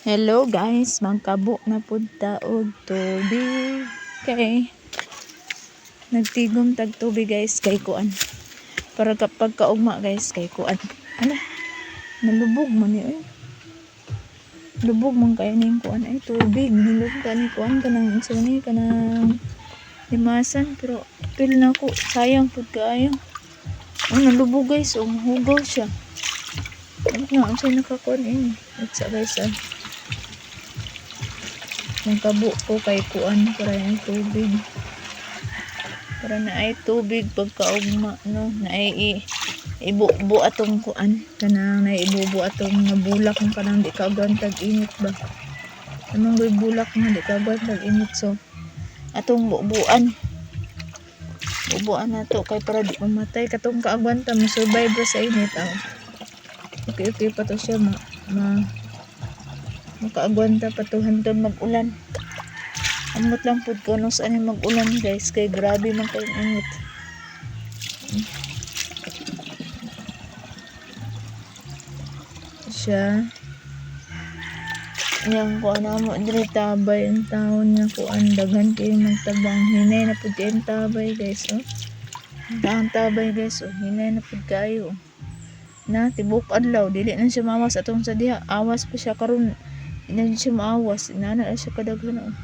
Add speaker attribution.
Speaker 1: Hello guys, magkabo na pud ta og tubig. Kay nagtigom tag tubig guys kay kuan. Para kapag kaugma guys kay kuan. Ala, nalubog man ni oy. Lubog man kay ning kuan ay tubig. Nilubog ka ni kuan kanang isa ni kanang limasan pero pil na ko sayang pud kaayo. Oh, nalubog guys, hugaw siya. Ano nga, siya nakakuan ini. It's guys Nagkabo ko kay kuan para yung tubig. Para na ay tubig pagkaugma no, na ay ibubo atong kuan kanang na ibubo atong nabulak ng kanang di kagantag init ba. Anong bulak nga di kagantag init so atong bubuan. Bubuan nato kay para di mamatay katong kaagwanta mo survive ra sa init ah. Okay pa to siya makaagwanta pa to hantod mag-ulan. Amot lang pud ko nung saan mag-ulan guys kay grabe man kay init. Siya yang ko ana mo diri tabay ang taon niya ko andagan kay magtabang hinay na pud kay tabay guys oh. Ang tabay guys oh hinay na pud kayo. Na tibok adlaw dili na siya mawas atong sa diha awas pa siya karon. Hindi siya maawas. Inana siya kadaghan.